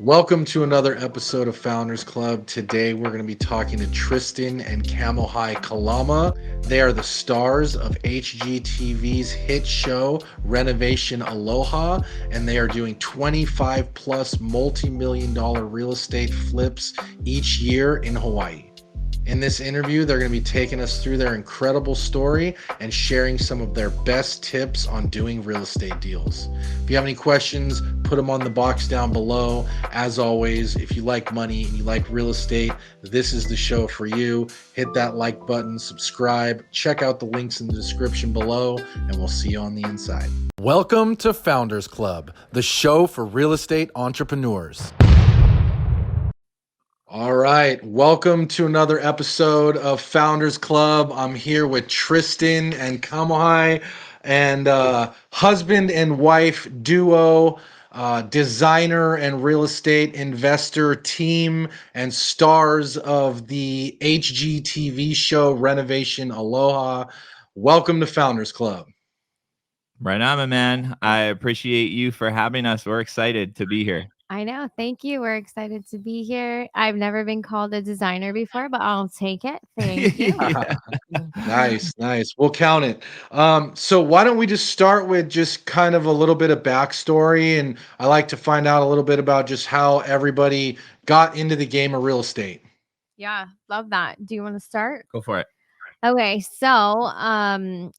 Welcome to another episode of Founders Club. Today we're going to be talking to Tristyn and Kamohai Kalama. They are the stars of HGTV's hit show Renovation Aloha, and they are doing 25 plus multi-million dollar real estate flips each year in Hawaii. In this interview, they're going to be taking us through their incredible story and sharing some of their best tips on doing real estate deals. If you have any questions, put them on the box down below. As always, if you like money and you like real estate, this is the show for you. Hit that like button, subscribe, check out the links in the description below, and we'll see you on the inside. Welcome to Founders Club, the show for real estate entrepreneurs. All right, welcome to another episode of Founders Club. I'm here with Tristyn and Kamohai, and husband and wife duo, designer and real estate investor team, and stars of the HGTV show Renovation Aloha. Welcome to Founders Club. Right on, my man. I appreciate you for having us. We're excited to be here. I know. Thank you. We're excited to be here. I've never been called a designer before, but I'll take it. Thank you. Nice. We'll count it. So why don't we just start with just kind of a little bit of backstory, and I like to find out a little bit about just how everybody got into the game of real estate. Yeah, love that. Do you want to start? Go for it. Okay, so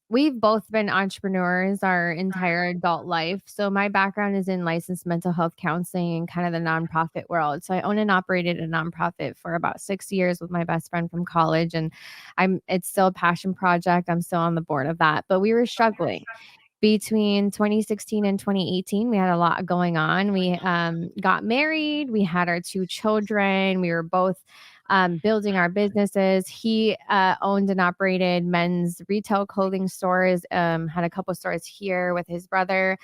we've both been entrepreneurs our entire adult life. So my background is in licensed mental health counseling and kind of the nonprofit world. So I own and operated a nonprofit for about 6 years with my best friend from college, and it's still a passion project. I'm still on the board of that, but we were struggling. Between 2016 and 2018, we had a lot going on. We got married, we had our 2 children, we were both building our businesses. He owned and operated men's retail clothing stores, had a couple stores here with his brother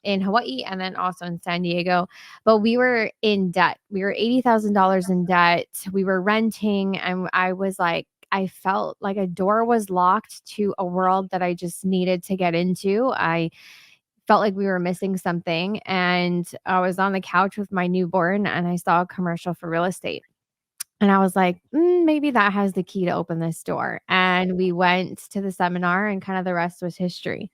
in Hawaii and then also in San Diego. But we were in debt. We were $80,000 in debt. We were renting, and I felt like a door was locked to a world that I just needed to get into. I felt like we were missing something. And I was on the couch with my newborn and I saw a commercial for real estate. And I was like, maybe that has the key to open this door. And we went to the seminar, and kind of the rest was history.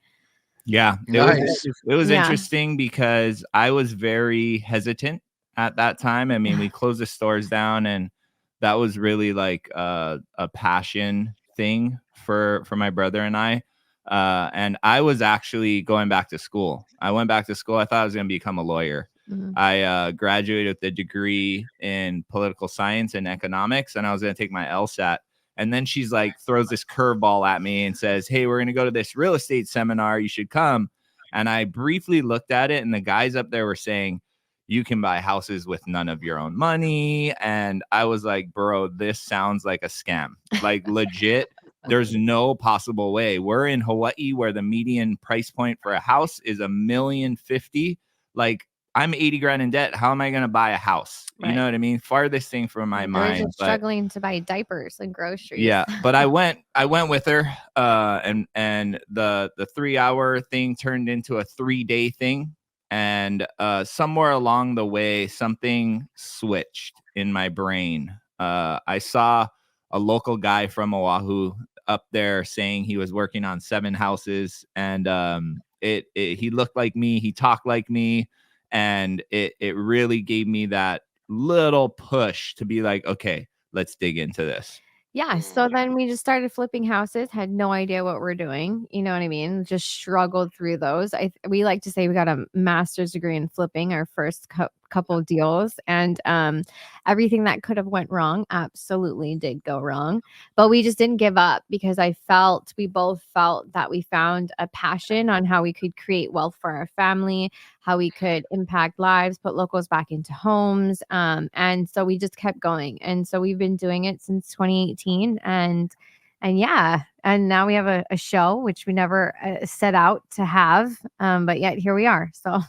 Yeah, Nice. it was Yeah. interesting because I was very hesitant at that time. I mean, we closed the stores down, and that was really like a passion thing for my brother and I. And I was actually going back to school. I went back to school. I thought I was going to become a lawyer. Mhm. I graduated with a degree in political science and economics, and I was going to take my LSAT. And then she's like, throws this curveball at me and says, "Hey, we're going to go to this real estate seminar. You should come." And I briefly looked at it, and the guys up there were saying, "You can buy houses with none of your own money." And I was like, bro, this sounds like a scam. Like legit, there's no possible way. We're in Hawaii where the median price point for a house is $1,050,000. Like, I'm 80 grand in debt. How am I going to buy a house? You Right. know what I mean? Farthest thing from my We were mind. just struggling to buy diapers and groceries. Yeah, but I went with her, and the 3-hour thing turned into a 3-day thing, and somewhere along the way, something switched in my brain. I saw a local guy from Oahu up there saying he was working on 7 houses, and he looked like me, he talked like me, and it really gave me that little push to be like, okay, let's dig into this. Yeah. So then we just started flipping houses, had no idea what we're doing. You know what I mean? Just struggled through those. We like to say we got a master's degree in flipping our first couple deals, and everything that could have went wrong absolutely did go wrong. But we just didn't give up because we both felt that we found a passion on how we could create wealth for our family, how we could impact lives, put locals back into homes. And so we just kept going. And so we've been doing it since 2018. And yeah, and now we have a show, which we never set out to have. But yet here we are. So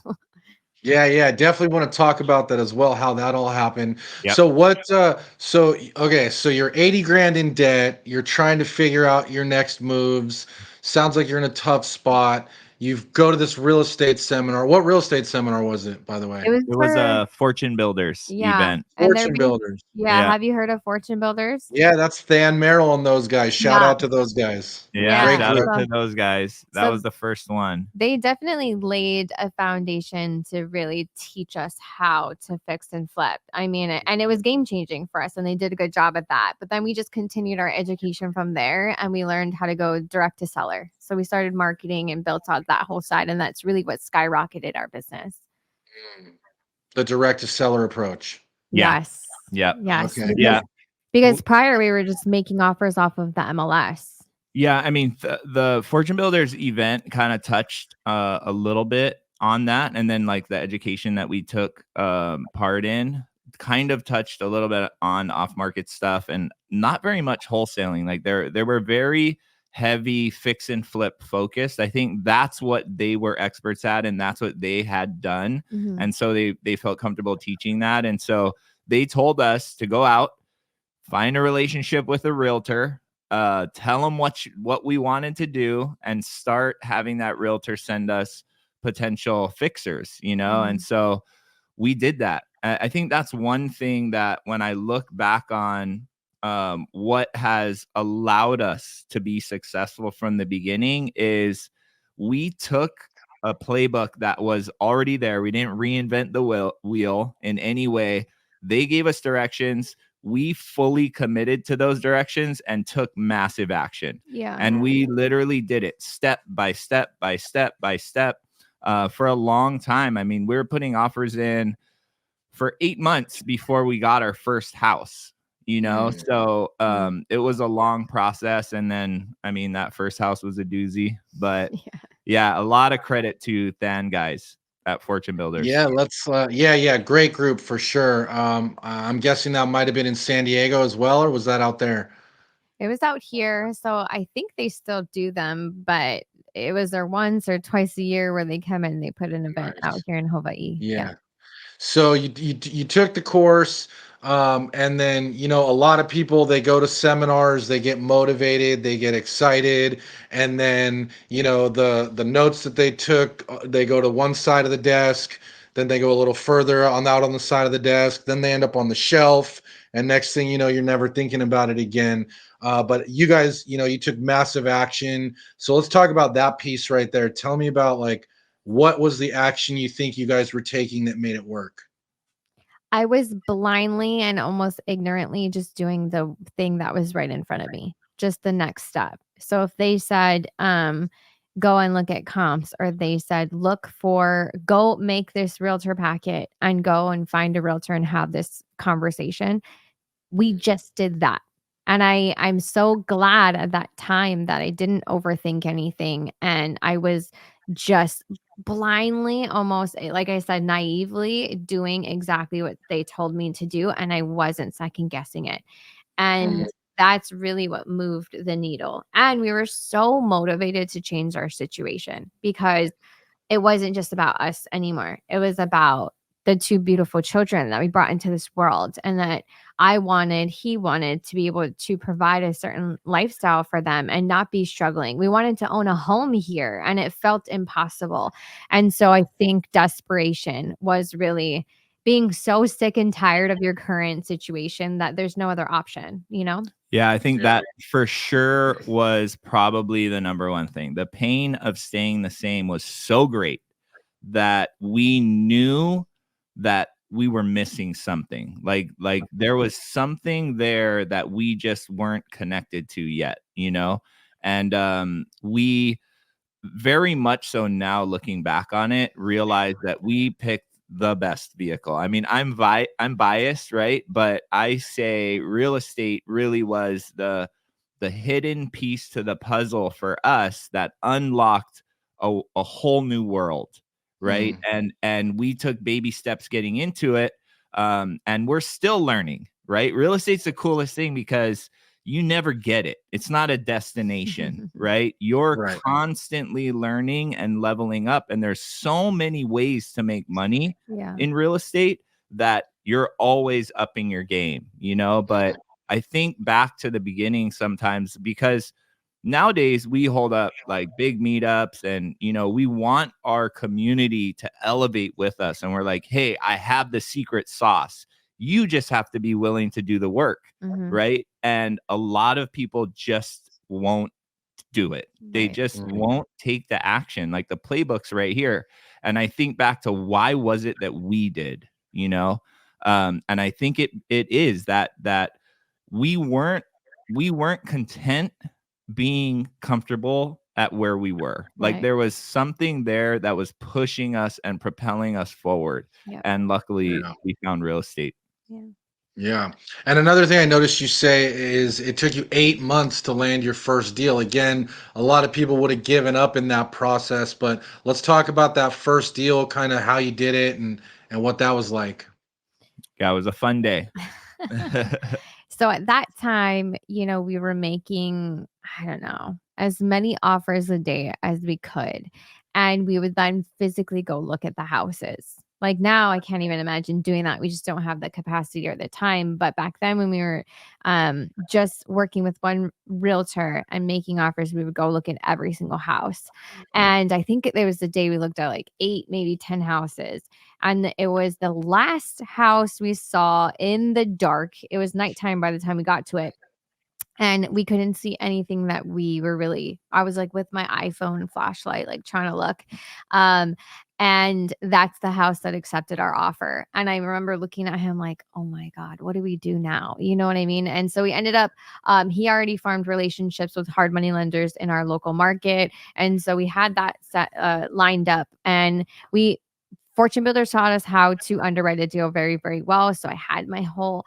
Yeah, definitely want to talk about that as well, how that all happened. Yep. So you're 80 grand in debt, you're trying to figure out your next moves. Sounds like you're in a tough spot. you go to this real estate seminar. What real estate seminar was it, by the way? It was It was for a Fortune Builders yeah, event. and they're Fortune based Builders. yeah, Yeah. have you heard of Fortune Builders? Yeah, that's Than Merrill and those guys. Shout Yeah, out to those guys. Yeah, Great yeah, shout out group. to those guys. That so was the first one. they definitely laid a foundation to really teach us how to fix and flip. I mean, and it was game changing for us, and they did a good job at that. But then we just continued our education from there, and we learned how to go direct to seller. So we started marketing and built out that whole side, and that's really what skyrocketed our business. The direct to seller approach. Yeah. Yes. Yep. Yes. Okay. Yeah. Because prior we were just making offers off of the MLS. Yeah, I mean, the Fortune Builders event kind of touched a little bit on that, and then like the education that we took part in kind of touched a little bit on off-market stuff, and not very much wholesaling. Like there were very heavy fix and flip focused. I think that's what they were experts at, and that's what they had done, Mhm. and so they felt comfortable teaching that, and so they told us to go out, find a relationship with a realtor, tell them what we wanted to do, and start having that realtor send us potential fixers, you know? And so we did that. I think that's one thing that when I look back on what has allowed us to be successful from the beginning is we took a playbook that was already there. We didn't reinvent the wheel in any way. They gave us directions. We fully committed to those directions and took massive action. Yeah. And we literally did it step by step by step by step for a long time. I mean, we were putting offers in for 8 months before we got our first house, you know? So it was a long process. And then, I mean, that first house was a doozy, but yeah, a lot of credit to Than guys at Fortune Builders. Yeah, let's yeah, great group for sure. I'm guessing that might have been in San Diego as well, or was that out there? It was out here, so I think they still do them, but it was their once or twice a year where they come and they put an event out Nice. here in Hawaii. Yeah. So you took the course, and then a lot of people, they go to seminars, they get motivated, they get excited, and then the notes that they took, they go to one side of the desk, then they go a little further on out on the side of the desk, then they end up on the shelf, and next thing you know, you're never thinking about it again. But you guys, you took massive action. So let's talk about that piece right there. Tell me about, like, what was the action you think you guys were taking that made it work? I was blindly and almost ignorantly just doing the thing that was right in front of me, just the next step. So if they said, go and look at comps, or they said, go make this realtor packet and go and find a realtor and have this conversation, we just did that. And I'm so glad at that time that I didn't overthink anything. And I was just blindly, almost like I said, naively doing exactly what they told me to do. And I wasn't second guessing it. And that's really what moved the needle. And we were so motivated to change our situation because it wasn't just about us anymore. It was about the two beautiful children that we brought into this world, and that he wanted to be able to provide a certain lifestyle for them and not be struggling. We wanted to own a home here, and it felt impossible. And so I think desperation was really being so sick and tired of your current situation that there's no other option, Yeah, I think that for sure was probably the number one thing. The pain of staying the same was so great that we knew that we were missing something. Like there was something there that we just weren't connected to yet, And we very much so now, looking back on it, realize that we picked the best vehicle. I mean, I'm biased, right? But I say real estate really was the hidden piece to the puzzle for us that unlocked a whole new world, right? And we took baby steps getting into it, and we're still learning, right? Real estate's the coolest thing because you never get it. It's not a destination, right? You're constantly learning and leveling up. And there's so many ways to make money in real estate that you're always upping your game, But I think back to the beginning sometimes, because nowadays we hold up like big meetups, and we want our community to elevate with us, and we're like, hey, I have the secret sauce, you just have to be willing to do the work. Mhm. Right. And a lot of people just won't do it. They Right. just won't take the action. Like the playbook's right here. And I think back to why was it that we did, and I think it is that we weren't content being comfortable at where we were. Like Right. there was something there that was pushing us and propelling us forward. Yep. And luckily Yeah. we found real estate. Yeah. Yeah. And another thing I noticed you say is it took you 8 months to land your first deal. Again, a lot of people would have given up in that process, but let's talk about that first deal, kind of how you did it and what that was like. Yeah, it was a fun day. So at that time, we were making, I don't know, as many offers a day as we could. And we would then physically go look at the houses. Like now, I can't even imagine doing that. We just don't have the capacity or the time. But back then, when we were just working with one realtor and making offers, we would go look at every single house. And I think there was the day we looked at like 8, maybe 10 houses. And it was the last house we saw in the dark. It was nighttime by the time we got to it. And we couldn't see anything that we were really, I was like with my iPhone flashlight, like trying to look. Um, and that's the house that accepted our offer. And I remember looking at him like, oh my God, what do we do now? You know what I mean? And so we ended up, he already formed relationships with hard money lenders in our local market. And so we had that set lined up, and Fortune Builders taught us how to underwrite a deal very, very well. So I had my whole,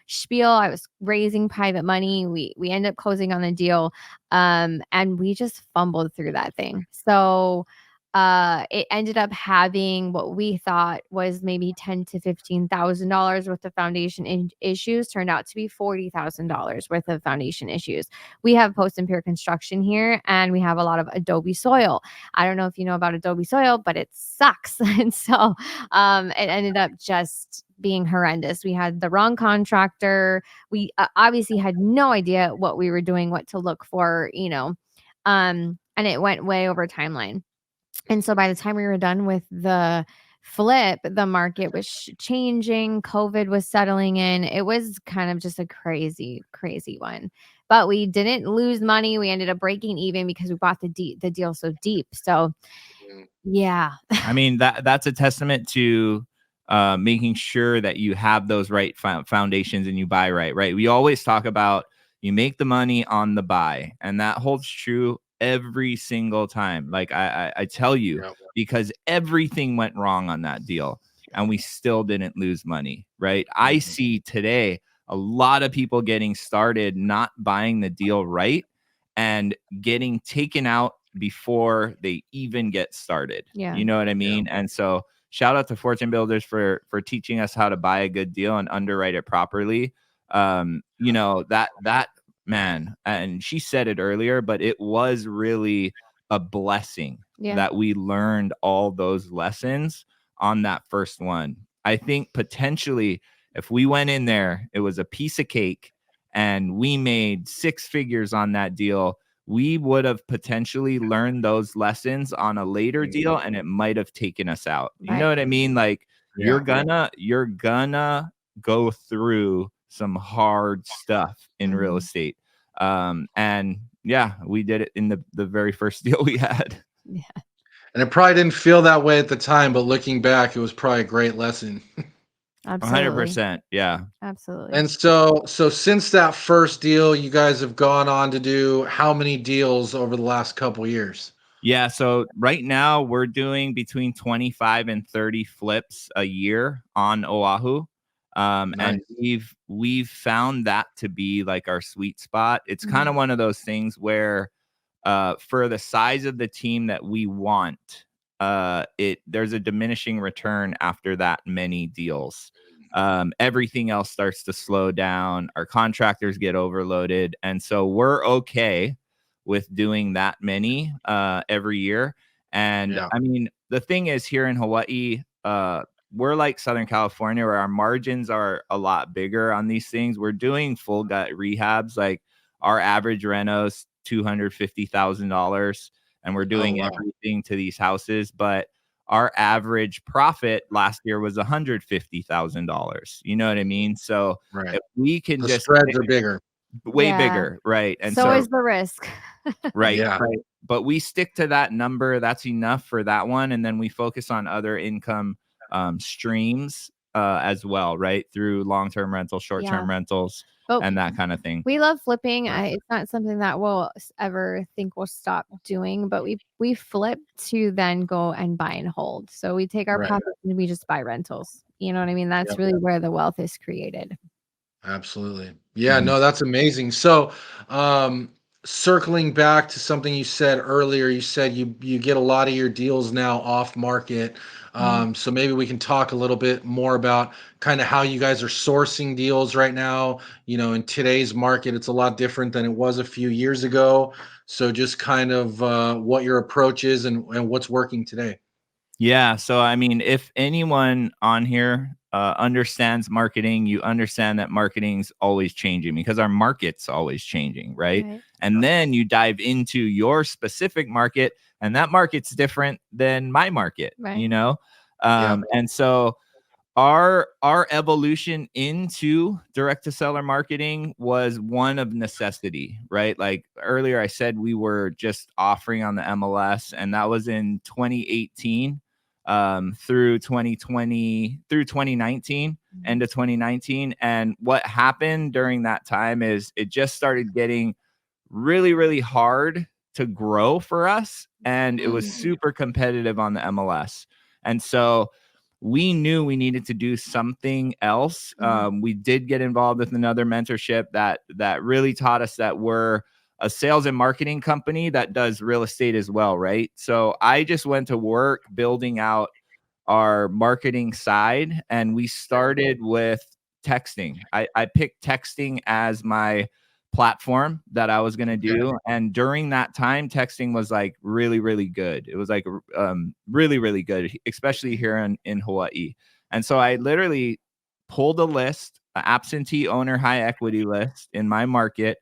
spiel. I was raising private money. We ended up closing on the deal, and we just fumbled through that thing. So it ended up having what we thought was maybe $10,000 to $15,000 worth of foundation issues turned out to be $40,000 worth of foundation issues. We have post and pure construction here, and we have a lot of adobe soil. I don't know if you know about adobe soil, but it sucks. And so it ended up just being horrendous. We had the wrong contractor. We obviously had no idea what we were doing, what to look for, and it went way over timeline. And so by the time we were done with the flip, the market was changing. COVID was settling in. It was kind of just a crazy, crazy one. But we didn't lose money. We ended up breaking even because we bought the deal so deep. So, yeah. I mean, that's a testament to making sure that you have those right foundations and you buy right. We always talk about you make the money on the buy, and that holds true every single time. Like I tell you, Yeah. because everything went wrong on that deal and we still didn't lose money. Right. I see today a lot of people getting started, not buying the deal right, and getting taken out before they even get started. Yeah. You know what I mean? And so shout out to Fortune Builders for teaching us how to buy a good deal and underwrite it properly. That man, and she said it earlier, but it was really a blessing that we learned all those lessons on that first one. I think potentially if we went in there, it was a piece of cake and we made 6 figures on that deal, we would have potentially learned those lessons on a later deal, and it might have taken us out. You know what I mean? Like you're gonna go through some hard stuff in real estate. And yeah, we did it in the very first deal we had. Yeah. And it probably didn't feel that way at the time, but looking back, it was probably a great lesson. Absolutely. 100%. Yeah. Absolutely. And so since that first deal, you guys have gone on to do how many deals over the last couple years? Yeah, so right now we're doing between 25 and 30 flips a year on Oahu. And we've found that to be like our sweet spot. It's kind of one of those things where for the size of the team that we want, there's a diminishing return after that many deals. Everything else starts to slow down. Our contractors get overloaded. And so we're okay with doing that many every year. And I mean, the thing is here in Hawaii, we're like Southern California where our margins are a lot bigger on these things. We're doing full gut rehabs. Like our average renos $250,000, and we're doing wow. everything to these houses. But our average profit last year was $150,000. You know what I mean? So Right. if we can The just spreads are bigger. way Yeah. bigger, right? And So is the risk. right, Yeah. right. But we stick to that number. That's enough for that one, and then we focus on other income streams as well, right? Through long-term rentals, short-term rentals, But and that kind of thing. we love flipping. Right. It's not something that we'll ever think we'll stop doing, but we flip to then go and buy and hold. So we take our Right. profits and we just buy rentals. You know what I mean? That's Yep. really where the wealth is created. Absolutely. Yeah, Mhm. no, that's amazing. So, circling back to something you said earlier, you said you get a lot of your deals now off market. So maybe we can talk a little bit more about kind of how you guys are sourcing deals right now. You know, in today's market, it's a lot different than it was a few years ago. So just kind of what your approach is and what's working today. Yeah. So, I mean, if anyone on here understands marketing, you understand that marketing's always changing because our market's always changing, right? Right. And then you dive into your specific market, and that market's different than my market, Right. you know? Yeah. And so our evolution into direct to seller marketing was one of necessity, right? Like earlier I said we were just offering on the MLS, and that was in 2018 through 2020 through 2019, end of 2019. And what happened during that time is it just started getting really, really hard to grow for us, and it was super competitive on the MLS. And so we knew we needed to do something else. We did get involved with another mentorship that really taught us that we're a sales and marketing company that does real estate as well, right? So I just went to work building out our marketing side, and we started with texting. I picked texting as my platform that I was going to do. And during that time, texting was like really, really good. It was like really, really good, especially here in Hawaii. And so I literally pulled a list, an absentee owner high equity list in my market.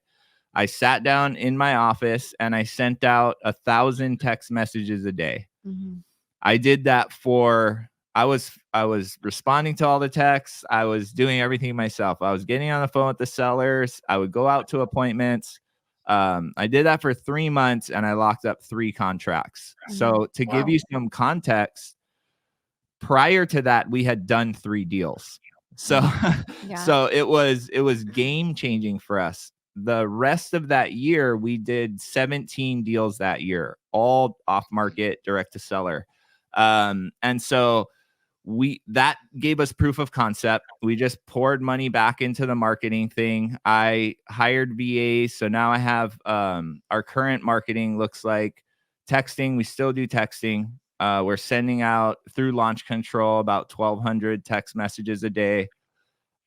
I sat down in my office and I sent out 1,000 text messages a day. I did that for I was responding to all the texts. I was doing everything myself. I was getting on the phone with the sellers. I would go out to appointments. I did that for 3 months and I locked up 3 contracts. So to give you some context, prior to that, we had done 3 deals. So so it was game changing for us. The rest of that year, we did 17 deals that year, all off market, direct to seller. And so that gave us proof of concept. We just poured money back into the marketing thing. I hired VAs. So now I have our current marketing looks like texting. We still do texting. We're sending out through launch control about 1,200 text messages a day.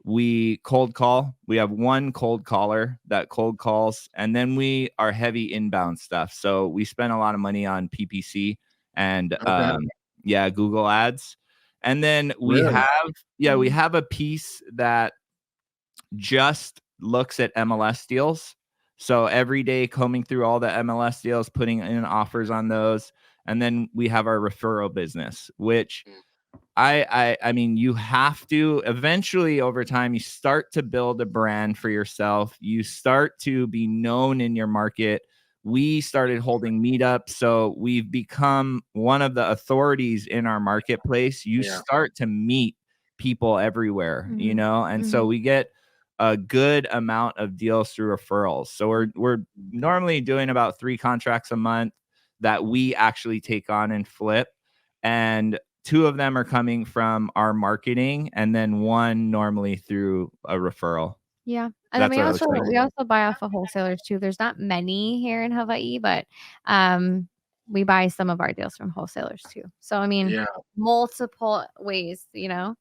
We cold call. We have one cold caller that cold calls, and then we are heavy inbound stuff. So we spend a lot of money on PPC and Google ads. And then we have a piece that just looks at MLS deals. So every day combing through all the MLS deals, putting in offers on those. And then we have our referral business, which I mean, you have to eventually over time, you start to build a brand for yourself. You start to be known in your market. We started holding meetups. So we've become one of the authorities in our marketplace. You start to meet people everywhere, you know? And so we get a good amount of deals through referrals. So we're normally doing about 3 contracts a month that we actually take on and flip. And 2 of them are coming from our marketing, and then 1 normally through a referral. Yeah. And then we also buy off of wholesalers too. There's not many here in Hawaii, but we buy some of our deals from wholesalers too. So I mean, multiple ways, you know.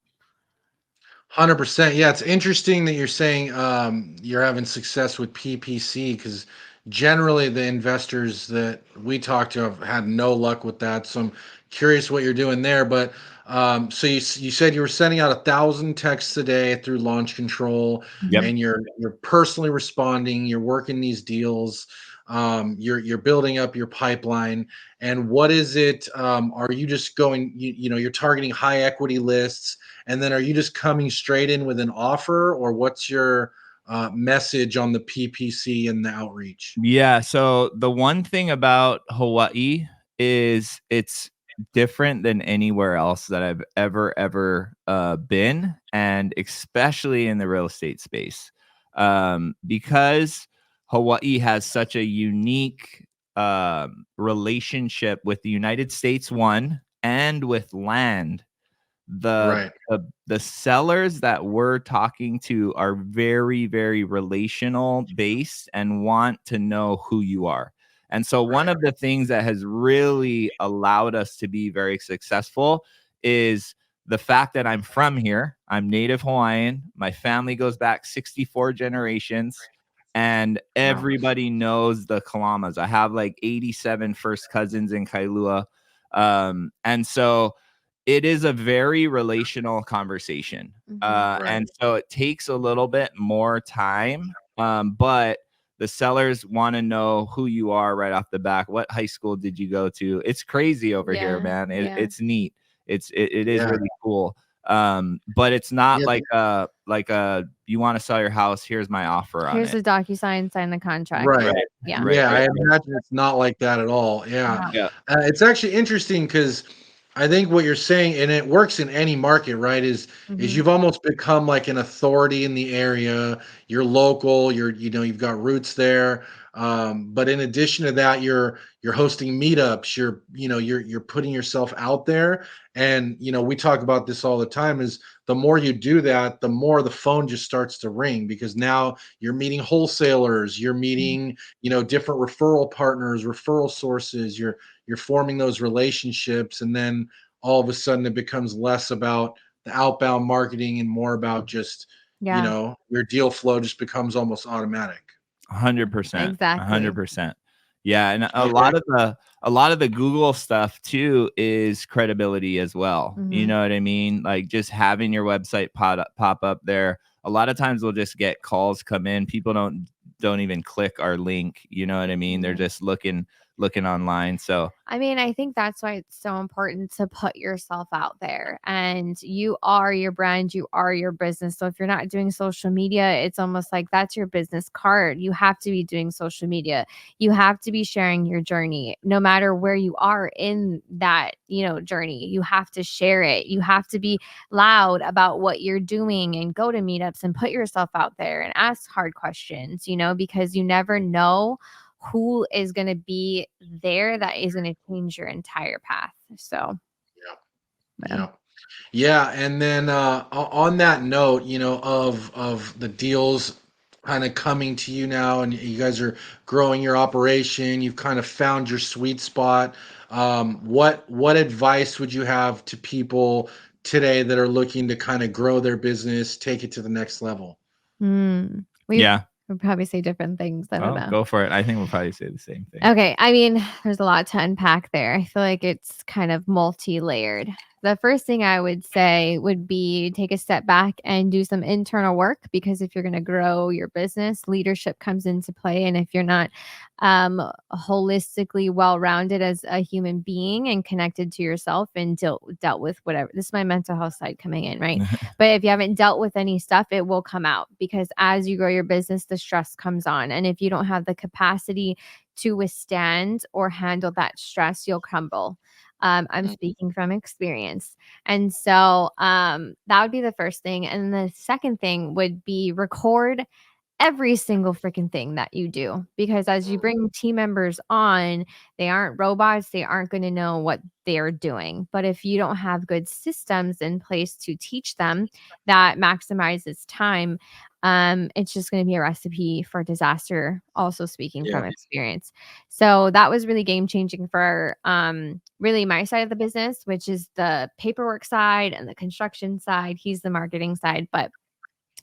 100%. Yeah, it's interesting that you're saying you're having success with PPC because generally the investors that we talk to have had no luck with that. So I'm curious what you're doing there. But so you said you were sending out 1,000 texts a day through launch control, Yep. and you're personally responding. You're working these deals. You're building up your pipeline. And what is it? Are you just going? You're targeting high equity lists, and then are you just coming straight in with an offer, or what's your message on the PPC and the outreach? Yeah. So the one thing about Hawaii is it's different than anywhere else that I've ever been, and especially in the real estate space, because Hawaii has such a unique relationship with the United States, one, and with land. the Right. the sellers that we're talking to are very relational based and want to know who you are. And so one Right. of the things that has really allowed us to be very successful is the fact that I'm from here. I'm native Hawaiian. My family goes back 64 generations, and Wow. everybody knows the Kalamas. I have like 87 first cousins in Kailua. And so it is a very relational conversation. Right. And so it takes a little bit more time, but the sellers want to know who you are right off the back. What high school did you go to? It's crazy over here, Yeah. man. Yeah. It's neat. It is Yeah. really cool. But it's not Yeah. like a you want to sell your house, here's my offer on Here's it. the DocuSign, sign the contract. Right. Yeah. Yeah, I Right. imagine it's not like that at all. Yeah. No. Yeah. It's actually interesting because I think what you're saying, and it works in any market, right? Is Mhm. you've almost become like an authority in the area. You're local. You've got roots there. But in addition to that, you're hosting meetups. You're putting yourself out there. And we talk about this all the time. Is the more you do that, the more the phone just starts to ring because now you're meeting wholesalers. You're Mhm. meeting different referral partners, referral sources. You're forming those relationships, and then all of a sudden it becomes less about the outbound marketing and more about just Yeah. your deal flow just becomes almost automatic. 100%, Exactly. 100%. Yeah, and Okay. a lot of the Google stuff too is credibility as well. You Mhm. know what I mean? Like just having your website pop up there. A lot of times we'll just get calls come in. People don't even click our link. You know what I mean? They're Mhm. just looking online. So I mean, I think that's why it's so important to put yourself out there. And you are your brand, you are your business. So if you're not doing social media, it's almost like that's your business card. You have to be doing social media. You have to be sharing your journey no matter where you are in that, journey. You have to share it. You have to be loud about what you're doing and go to meetups and put yourself out there and ask hard questions, because you never know who is going to be there that is going to change your entire path. So, Yeah. yeah. Yeah. Yeah, and then on that note, of the deals kind of coming to you now, and you guys are growing your operation. You've kind of found your sweet spot. What advice would you have to people today that are looking to kind of grow their business, take it to the next level? We yeah. would probably say different things. I don't Oh, know. go for it. I think we'll probably say the same thing. Okay. I mean, there's a lot to unpack there. I feel like it's kind of multi layered. The first thing I would say would be take a step back and do some internal work because if you're going to grow your business, leadership comes into play. And if you're not holistically well rounded as a human being and connected to yourself and dealt with whatever, this is my mental health side coming in, right? But if you haven't dealt with any stuff, it will come out because as you grow your business, the stress comes on. And if you don't have the capacity to withstand or handle that stress, you'll crumble. I'm Mm. speaking from experience. And so that would be the first thing. And the second thing would be record every single freaking thing that you do because as you bring team members on, they aren't robots, they aren't going to know what they're doing. But if you don't have good systems in place to teach them that maximizes time, it's just going to be a recipe for disaster, also speaking Yeah. from experience. So that was really game changing for really my side of the business, which is the paperwork side and the construction side. He's the marketing side, but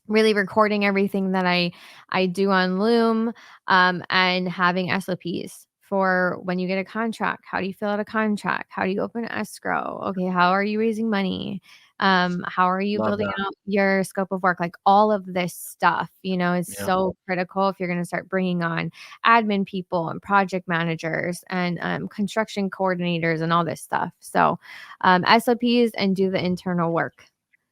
really recording everything that I do on Loom, and having SOPs for when you get a contract. How do you fill out a contract? How do you open escrow? Okay, how are you raising money? How are you Love building that. out your scope of work? Like all of this stuff, you know, is Yeah. so critical if you're going to start bringing on admin people and project managers and construction coordinators and all this stuff. So SOPs and do the internal work.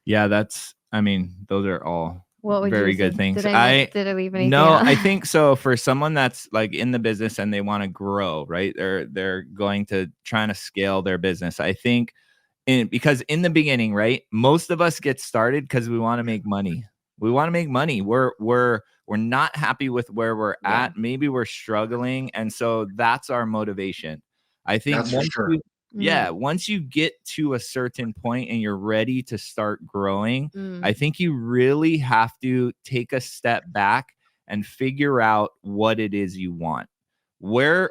Yeah, I mean, those are all What would you very say? good things. Did I leave anything No, out? I think so. For someone that's like in the business and they want to grow, right? They're going to trying to scale their business. I think because in the beginning, right? Most of us get started because we want to make money. We want to make money. We're not happy with where we're Yeah. at. Maybe we're struggling, and so that's our motivation. I think That's for sure. once you get to a certain point and you're ready to start growing, Mm. I think you really have to take a step back and figure out what it is you want. Where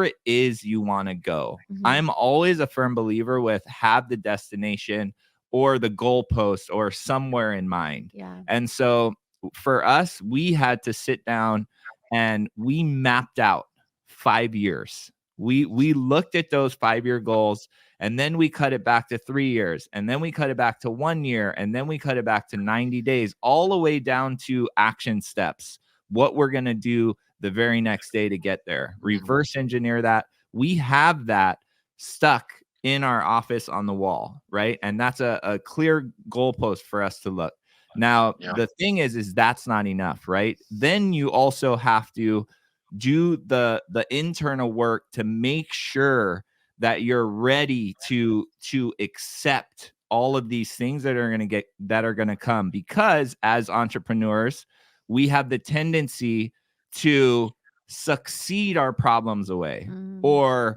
it is you want to go. Mhm. I'm always a firm believer with have the destination or the goalpost or somewhere in mind. Yeah. And so for us, we had to sit down and we mapped out 5 years. We looked at those 5-year goals, and then we cut it back to 3 years, and then we cut it back to 1 year, and then we cut it back to 90 days, all the way down to action steps. What we're going to do the very next day to get there. Reverse engineer that. We have that stuck in our office on the wall, right? And that's a clear goalpost for us to look. Now, the thing is that's not enough, right? Then you also have to do the internal work to make sure that you're ready to accept all of these things that are going to come, because as entrepreneurs, we have the tendency to succeed our problems away or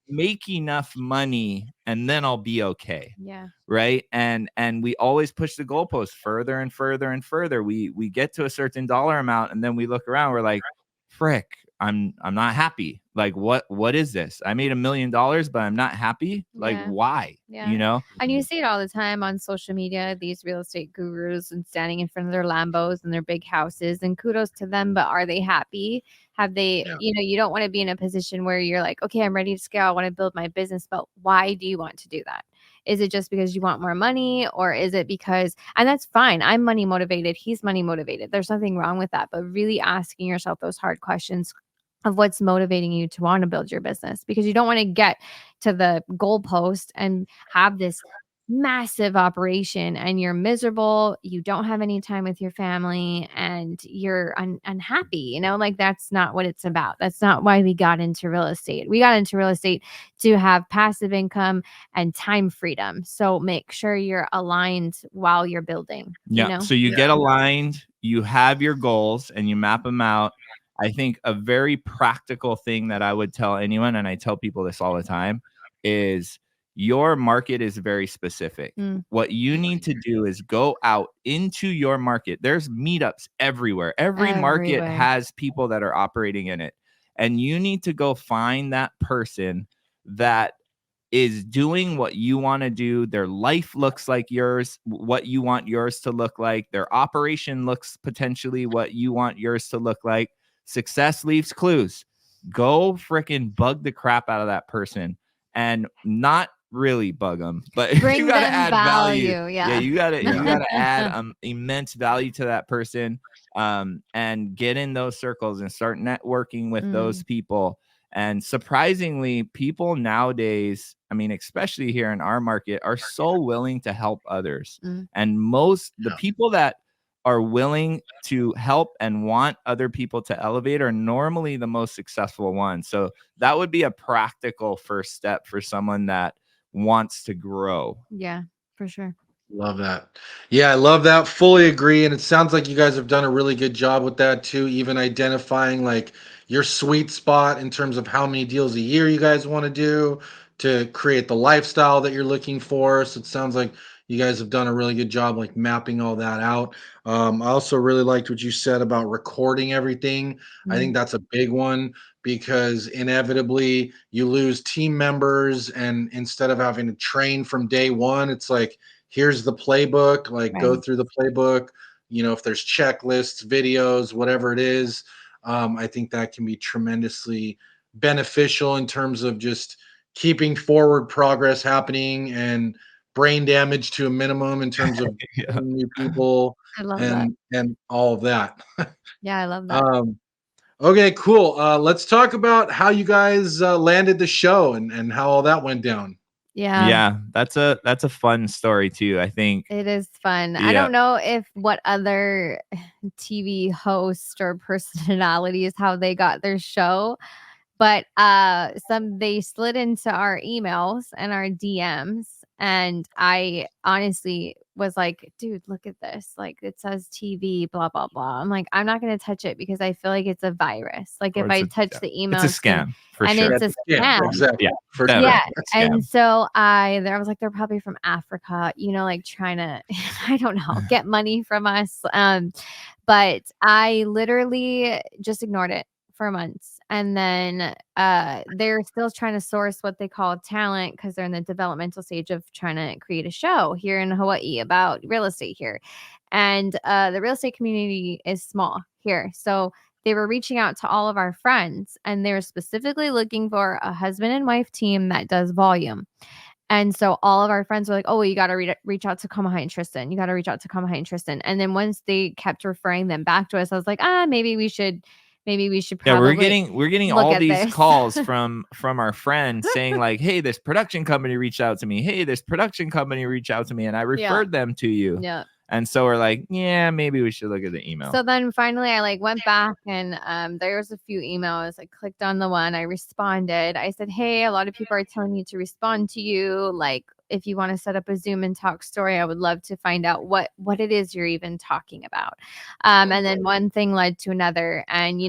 make enough money and then I'll be okay. Yeah. Right. And we always push the goalpost further and further and further. We get to a certain dollar amount and then we look around, we're like, frick, I'm not happy. Like, what is this? I made $1 million, but I'm not happy. Like, Yeah. why? Yeah. You know? And you see it all the time on social media, these real estate gurus and standing in front of their Lambos and their big houses, and kudos to them, but are they happy? Have they, you know, you don't want to be in a position where you're like, okay, I'm ready to scale. I want to build my business, but why do you want to do that? Is it just because you want more money, or is it because, and that's fine. I'm money motivated. He's money motivated. There's nothing wrong with that, but really asking yourself those hard questions of what's motivating you to want to build your business, because you don't want to get to the goalpost and have this massive operation and you're miserable, you don't have any time with your family, and you're unhappy, you know, like that's not what it's about. That's not why we got into real estate. We got into real estate to have passive income and time freedom. So make sure you're aligned while you're building, you know? So you get aligned, you have your goals and you map them out. I think a very practical thing that I would tell anyone, and I tell people this all the time, is your market is very specific. What you need to do is go out into your market. There's meetups everywhere. Every market has people that are operating in it. And you need to go find that person that is doing what you want to do. Their life looks like yours, what you want yours to look like. Their operation looks potentially what you want yours to look like. Success leaves clues. Go freaking bug the crap out of that person, and not really bug them, but you got to add value. Yeah. You got to add immense value to that person, and get in those circles and start networking with those people. And surprisingly, people nowadays, I mean, especially here in our market, are so willing to help others. And the people that are willing to help and want other people to elevate are normally the most successful ones. So that would be a practical first step for someone that wants to grow. Yeah, for sure. Love that. Yeah, I love that. Fully agree. And it sounds like you guys have done a really good job with that too, even identifying like your sweet spot in terms of how many deals a year you guys want to do to create the lifestyle that you're looking for. So it sounds like you guys have done a really good job like mapping all that out. I also really liked what you said about recording everything. I think that's a big one because inevitably you lose team members, and instead of having to train from day one, it's like, here's the playbook, like go through the playbook, you know, if there's checklists, videos, whatever it is. I think that can be tremendously beneficial in terms of just keeping forward progress happening and brain damage to a minimum in terms of Yeah. new people I love that. and all of that. Yeah, I love that. Okay, cool. Let's talk about how you guys landed the show and how all that went down. Yeah. That's a fun story too. I think. It is fun. I Yeah. don't know if what other TV hosts or personalities how they got their show, but they slid into our emails and our DMs, and I honestly was like, dude, look at this. Like, it says TV, blah blah blah. I'm like, I'm not gonna touch it because I feel like it's a virus. Like, Or if I yeah, touch the email, it's a scam for and sure. it's a Yeah, scam. exactly. Yeah, For definitely. sure. Yeah. Scam. And so I was like, they're probably from Africa, like trying to, I don't know, get money from us. But I literally just ignored it for months. And then they're still trying to source what they call talent because they're in the developmental stage of trying to create a show here in Hawaii about real estate here. And the real estate community is small here. So they were reaching out to all of our friends, and they were specifically looking for a husband and wife team that does volume. And so all of our friends were like, oh, well, you got to reach out to Kamohai and Tristyn. You got to reach out to Kamohai and Tristyn. And then once they kept referring them back to us, I was like, maybe we should Yeah, probably we're getting look all at these this. calls from our friends saying like, hey, this production company reached out to me. Hey, this production company reached out to me, and I referred them to you. Yeah. And so we're like, yeah, maybe we should look at the email. So then finally I went back, and there was a few emails. I clicked on the one, I responded. I said, hey, a lot of people are telling me to respond to you. Like, if you want to set up a Zoom and talk story, I would love to find out what it is you're even talking about. And then one thing led to another. And,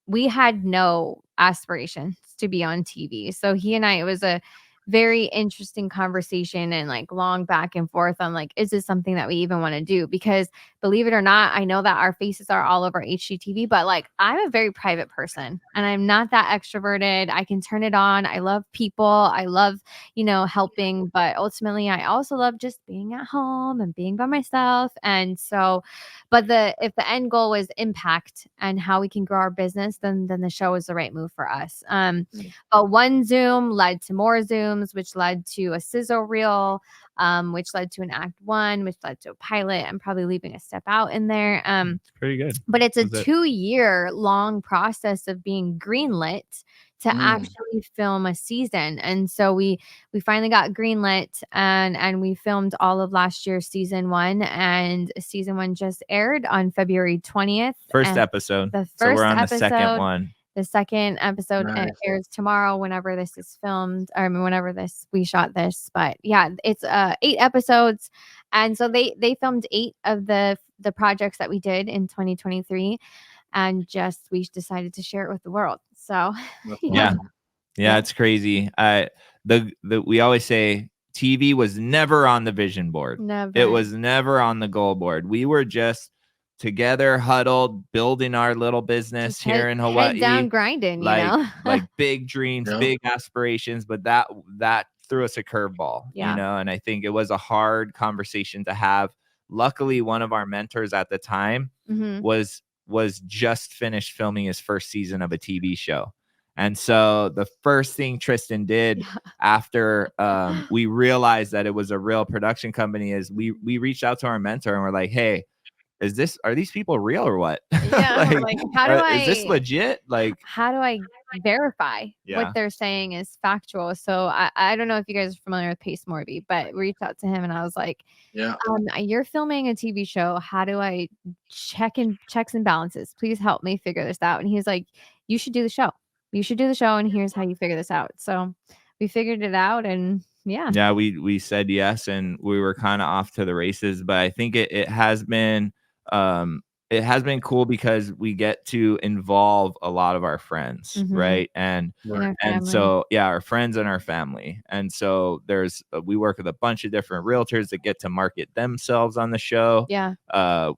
we had no aspirations to be on TV. So he and I, it was a very interesting conversation and long back and forth on is this something that we even want to do? Because believe it or not, I know that our faces are all over HGTV, but I'm a very private person and I'm not that extroverted. I can turn it on. I love people. I love, helping, but ultimately I also love just being at home and being by myself. And so, but if the end goal was impact and how we can grow our business, then the show is the right move for us. But one Zoom led to more Zooms, which led to a sizzle reel, which led to an act 1, which led to a pilot. I'm probably leaving a step out in there. It's pretty good. But it's a 2-year long process of being greenlit to actually film a season. And so we finally got greenlit, and we filmed all of last year's season 1, and season 1 just aired on February 20th. First episode. The first so we're on episode, the second one. The second episode airs tomorrow, whenever this is filmed, or whenever we shot this. But yeah, it's 8 episodes. And so they filmed 8 of the projects that we did in 2023, and we decided to share it with the world. So yeah, it's crazy. We always say TV was never on the vision board. Never. It was never on the goal board. We were just together, huddled, building our little business just here in Hawaii. Head down grinding, like big dreams, big aspirations, but that threw us a curveball, and I think it was a hard conversation to have. Luckily, one of our mentors at the time was just finished filming his first season of a TV show. And so the first thing Tristyn did after we realized that it was a real production company is we reached out to our mentor and we're like, hey, are these people real or what? Yeah. How do is this legit? How do I verify what they're saying is factual? So I don't know if you guys are familiar with Pace Morby, but we reached out to him and I was like, you're filming a TV show. How do I checks and balances? Please help me figure this out. And he's like, you should do the show. You should do the show. And here's how you figure this out. So we figured it out, and we said yes, and we were kind of off to the races. But I think it has been cool because we get to involve a lot of our friends, right? And so our friends and our family. And so we work with a bunch of different realtors that get to market themselves on the show.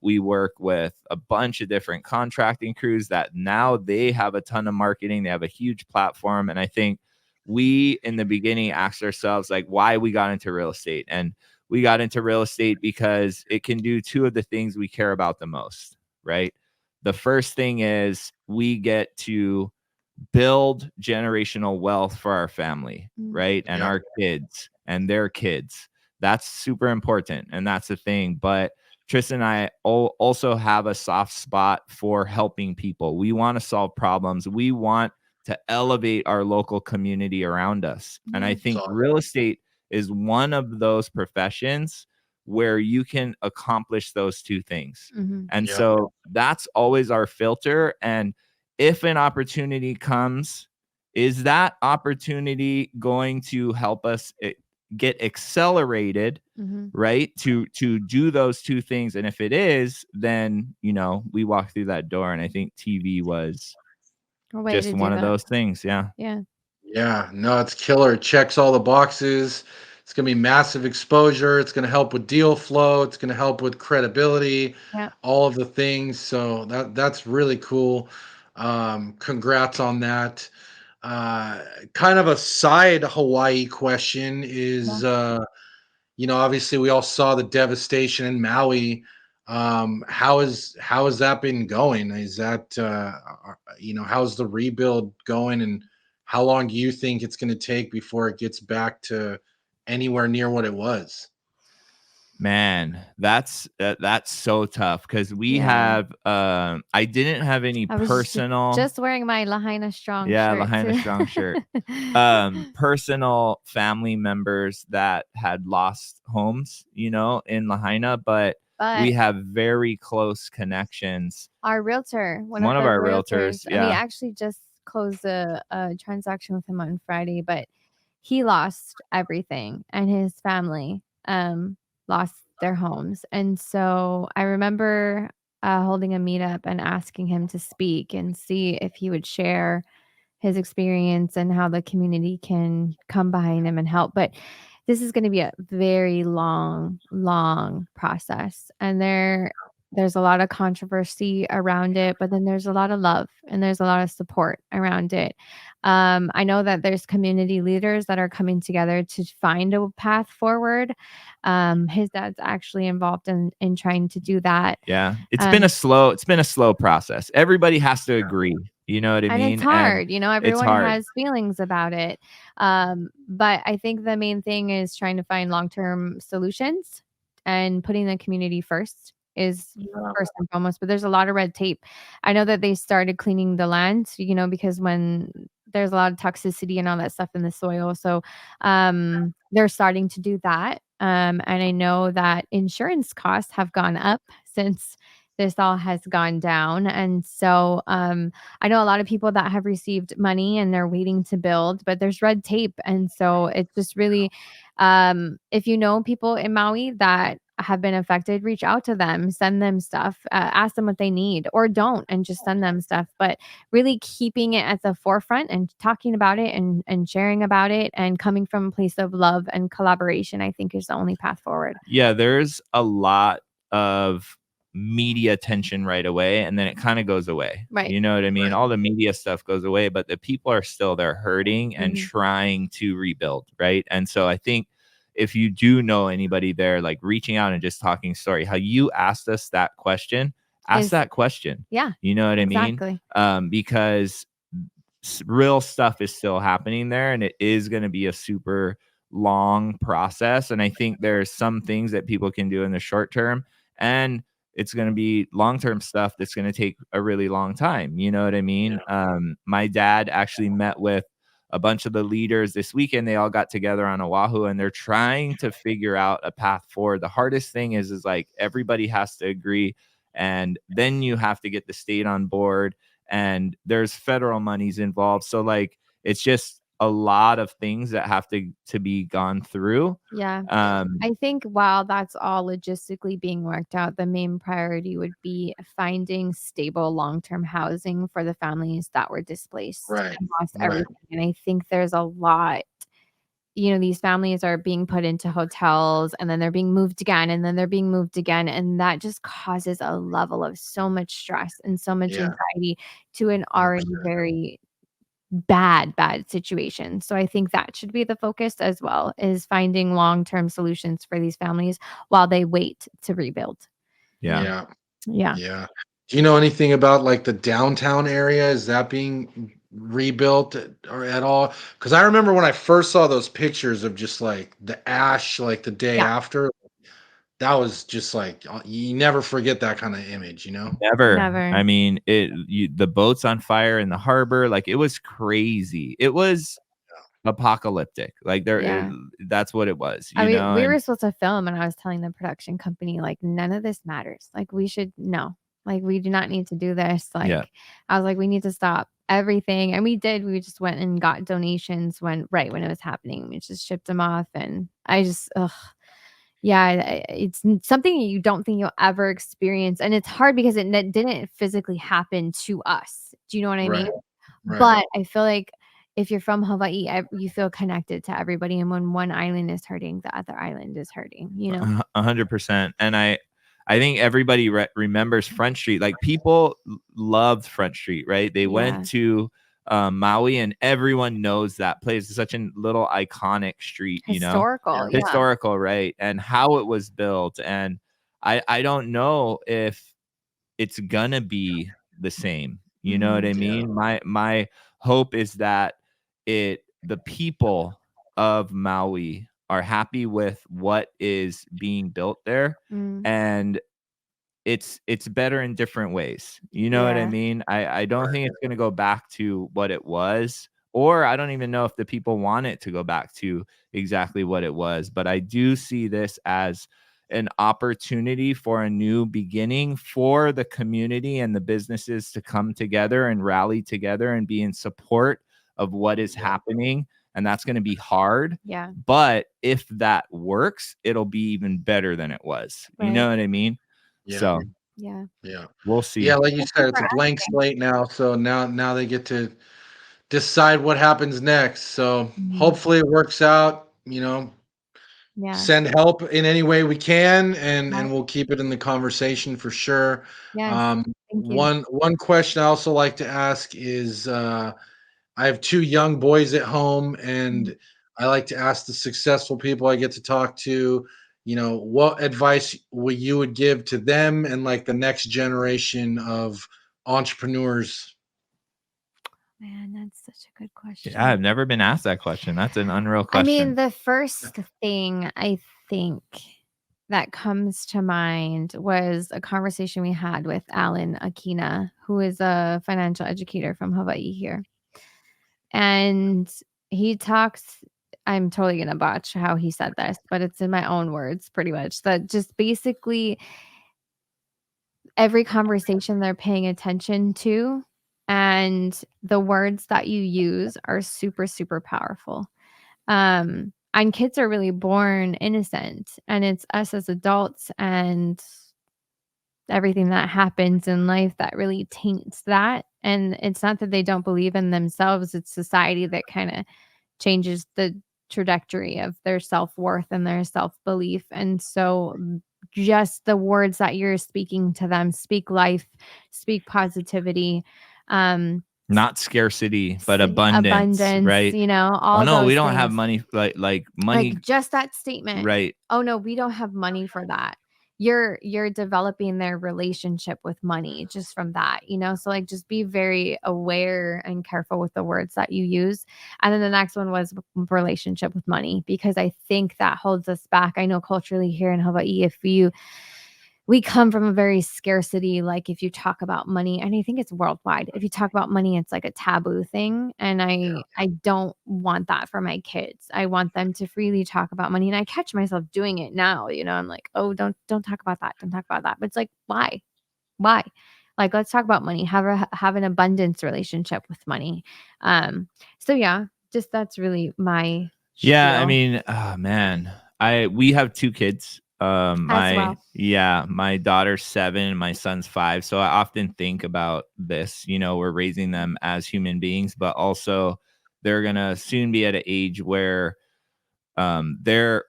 We work with a bunch of different contracting crews that now they have a ton of marketing. They have a huge platform, and I think we in the beginning asked ourselves why we got into real estate. And we got into real estate because it can do 2 of the things we care about the most, right? The first thing is we get to build generational wealth for our family, right? And our kids and their kids. that's super important, and that's the thing. But Tristyn and I also have a soft spot for helping people. We want to solve problems. We want to elevate our local community around us. And I think real estate is one of those professions where you can accomplish those two things. And so that's always our filter. And if an opportunity comes, is that opportunity going to help us get accelerated, right, to do those two things? And if it is, then we walk through that door. And I think TV was just one of those things. Yeah. Yeah, no, it's killer. It checks all the boxes. It's going to be massive exposure. It's going to help with deal flow. It's going to help with credibility, Yeah. all of the things. So that's really cool. Congrats on that. Kind of a side Hawaii question is, obviously we all saw the devastation in Maui. How has that been going? Is that how's the rebuild going, and how long do you think it's going to take before it gets back to anywhere near what it was? Man, that's so tough because we Yeah. have I didn't have any I was personal just wearing my Lahaina Strong shirt Lahaina too. Strong shirt. Personal family members that had lost homes, in Lahaina, but we But have very close connections. our realtor, one One of of the our realtors, and we yeah. actually just closed a transaction with him on Friday, but he lost everything, and his family lost their homes. And so I remember holding a meetup and asking him to speak and see if he would share his experience and how the community can come behind him and help. But this is going to be a very long process, and there's a lot of controversy around it, but then there's a lot of love and there's a lot of support around it. I know that there's community leaders that are coming together to find a path forward. His dad's actually involved in trying to do that. Yeah. It's been a slow process. Everybody has to agree. You know what I And mean? it's hard, it's everyone hard. has feelings about it. But I think the main thing is trying to find long-term solutions, and putting the community first is first and foremost. But there's a lot of red tape. I know that they started cleaning the land, because when there's a lot of toxicity and all that stuff in the soil. So they're starting to do that. And I know that insurance costs have gone up since this all has gone down. And so I know a lot of people that have received money and they're waiting to build, but there's red tape. And so it's just really, if you know people in Maui that have been affected, reach out to them, send them stuff, ask them what they need, or don't, and just send them stuff. But really keeping it at the forefront and talking about it and sharing about it and coming from a place of love and collaboration, I think is the only path forward. Yeah, there's a lot of media attention right away, and then it kind of goes away. Right. You know what I mean? Right. All the media stuff goes away, but the people are still there hurting and trying to rebuild, right? And so I think if you do know anybody there, like reaching out and just talking story, how you asked us that question, ask that question. Yeah. You know what Exactly. I mean? Because real stuff is still happening there, and it is going to be a super long process. And I think there's some things that people can do in the short term, and it's going to be long-term stuff that's going to take a really long time. You know what I mean? My dad actually met with a bunch of the leaders this weekend. They all got together on Oahu, and they're trying to figure out a path forward. The hardest thing is like everybody has to agree, and then you have to get the state on board, and there's federal monies involved. So like it's just a lot of things that have to be gone through. Yeah. I think while that's all logistically being worked out, the main priority would be finding stable long-term housing for the families that were displaced Right. and lost everything. And I think there's a lot, these families are being put into hotels, and then they're being moved again, and then they're being moved again. And that just causes a level of so much stress and so much anxiety to an already 100%. very bad situation. So I think that should be the focus as well, is finding long-term solutions for these families while they wait to rebuild. Yeah. Yeah. Do you know anything about like the downtown area? Is that being rebuilt or at all? Because I remember when I first saw those pictures of just like the ash, like the day Yeah. after, that was just like you never forget that kind of image, you know? Never. Never. I mean, the boats on fire in the harbor, like it was crazy. It was apocalyptic. Like Yeah. that's what it was, I you mean, know? we And were supposed to film, and I was telling the production company, like, none of this matters. Like, we should no. Like, we do not need to do this. yeah. Like, I was like, we need to stop everything. And we did. We just went and got donations right when it was happening. We just shipped them off. And I just, ugh. Yeah, it's something you don't think you'll ever experience. And it's hard because it didn't physically happen to us. Do you know what I mean? Right, right. But I feel like if you're from Hawaii, you feel connected to everybody, and when one island is hurting, the other island is hurting, you know? 100%. And I think everybody remembers Front Street. Like people loved Front Street, right? They went Yeah. to Maui, and everyone knows that place. It's such a little iconic street, you know, Historical, Yeah. yeah. historical, right? And how it was built. And I don't know if it's gonna be the same. You know what Mhm. I mean? My hope is that the people of Maui are happy with what is being built there, Mm. and it's better in different ways. You know what I Yeah. mean? I don't Right. think it's gonna go back to what it was, or I don't even know if the people want it to go back to exactly what it was. But I do see this as an opportunity for a new beginning for the community and the businesses to come together and rally together and be in support of what is Yeah. happening. And that's going to be hard. Yeah. But if that works, it'll be even better than it was. You know Right. what I mean? Yeah. So Yeah. Yeah. we'll see. Yeah, like you Thank you said, it's for a blank asking. slate now. So now they get to decide what happens next. So Mhm. hopefully it works out, you know, Yeah. send help in any way we can, Yeah. and we'll keep it in the conversation for sure. Yes. Thank you. One question I also like to ask is I have two young boys at home, Mm. and I like to ask the successful people I get to talk to, you know, what advice you would give to them and like the next generation of entrepreneurs. Man, that's such a good Yeah, question. I've never been asked that question. That's an unreal I mean, question. the first thing I think that comes to mind was a conversation we had with Alan Akina, who is a financial educator from Hawaii here. And he talks, I'm totally going to botch how he said this, but it's in my own words pretty much, that just basically every conversation they're paying attention to, and the words that you use are super, super powerful. And kids are really born innocent, and it's us as adults and everything that happens in life that really taints that. And it's not that they don't believe in themselves, it's society that kind of changes the trajectory of their self-worth and their self-belief. And so just the words that you're speaking to them, speak life, speak positivity, um Not scarcity, but say abundance, abundance, right? you know, Oh all no, we those don't have things. money. Like money, Like, just that statement, right? "Oh, no, we don't have money for that." You're developing their relationship with money just from that, you know? So, like, just be very aware and careful with the words that you use. And then the next one was relationship with money, because I think that holds us back. I know culturally here in Hawaii, if we come from a very scarcity, like, if you talk about money, and I think it's worldwide, if you talk about money, it's like a taboo thing, and I don't want that for my kids. I want them to freely talk about money, and I catch myself doing it now, you know, I'm like, "Oh, don't talk about that, don't talk about that." But it's like, why? Why? Like, let's talk about money, have an abundance relationship with money. So yeah, just that's really my Yeah, I spiel mean, oh man. We have two kids. as well. My daughter's 7, my son's 5. So I often think about this, you know, we're raising them as human beings, but also they're gonna soon be at an age where they're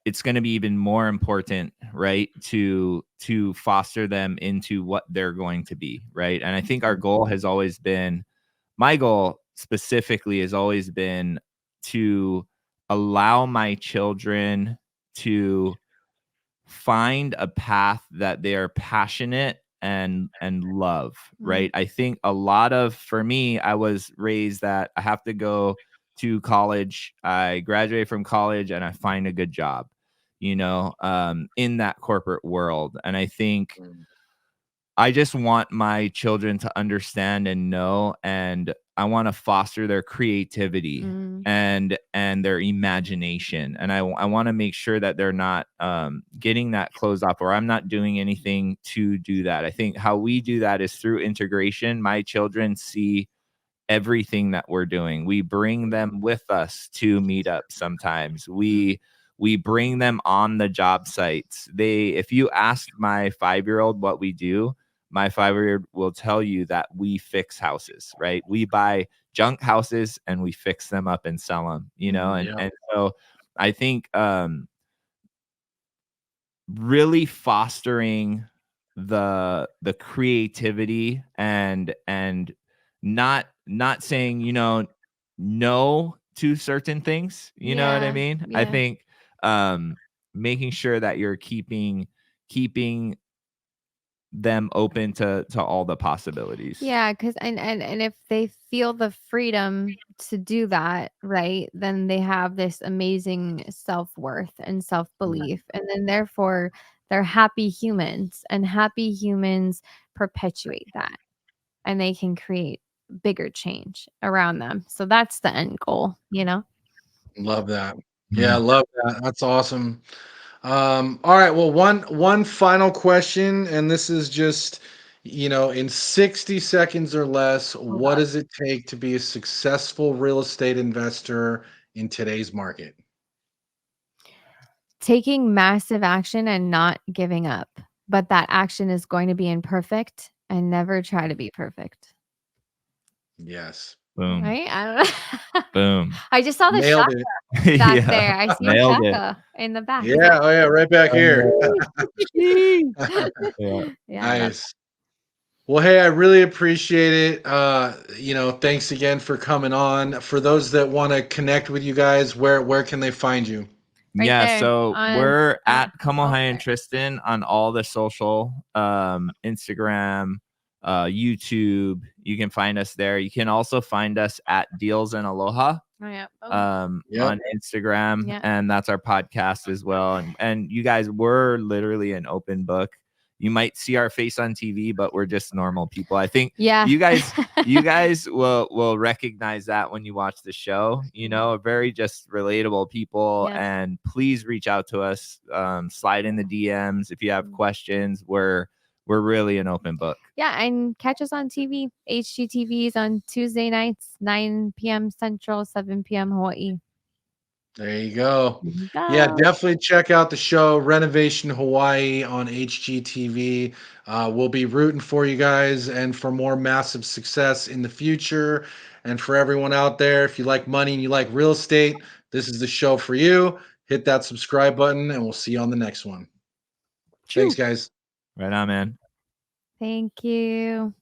it's going to be even more important, right, to foster them into what they're going to be, right? And I think our Mhm. goal has always been, my goal specifically has always been to allow my children to find a path that they are passionate and love, Mm. right? I think a lot of, for me, I was raised that I have to go to college, I graduate from college, and I find a good job, in that corporate world. And I think I just want my children to understand and know, and I want to foster their creativity Mm. and their imagination. And I want to make sure that they're not getting that closed off, or I'm not doing anything to do that. I think how we do that is through integration. My children see everything that we're doing. We bring them with us to meetups sometimes. We bring them on the job sites. If you ask my 5-year-old what we do, my 5-year-old will tell you that we fix houses, right? We buy junk houses and we fix them up and sell them, and so I think really fostering the creativity and not saying no to certain things, you know what I mean? I think making sure that you're keeping them open to all the possibilities. Yeah, because and if they feel the freedom to do that, right, then they have this amazing self-worth and self-belief, and then therefore they're happy humans, and happy humans perpetuate that, and they can create bigger change around them. So that's the end goal, Love that. Yeah, love that. That's awesome. All right. Well, one final question, and this is just, in 60 seconds or less, Oh what god. does it take to be a successful real estate investor in today's market? Taking massive action and not giving up, but that action is going to be imperfect, and never try to be perfect. Yes. Boom. Right? I don't know. Boom. I just saw the Nailed shaka it. back Yeah. there. I see a Nailed it. shaka in the back. He's Yeah. Oh, yeah. Right back here. Yeah. Yeah, I love Nice. Well, hey, I really appreciate it. Thanks again for coming on. For those that want to connect with you guys, where can they find you? right Yeah, there so on we're at oh, Kamohai and there. Tristyn on all the social, Instagram, YouTube. You can find us there. You can also find us at Deals and Aloha Oh, yeah. Oh, Yep. on Instagram, yeah. and that's our podcast as well. And you guys, we're literally an open book. You might see our face on TV, but we're just normal people. I think Yeah. you guys will recognize that when you watch the show. Very just relatable people. Yeah. And please reach out to us. Slide in the DMs if you have questions. We're really an open book. Yeah, and catch us on TV. HGTVs on Tuesday nights, 9 p.m. Central, 7 p.m. Hawaii. There you go. There you Yeah, go. definitely check out the show Renovation Hawaii on HGTV. We'll be rooting for you guys and for more massive success in the future. And for everyone out there, if you like money and you like real estate, this is the show for you. Hit that subscribe button, and we'll see you on the next one. Thanks, guys. Right on, man. Thank you.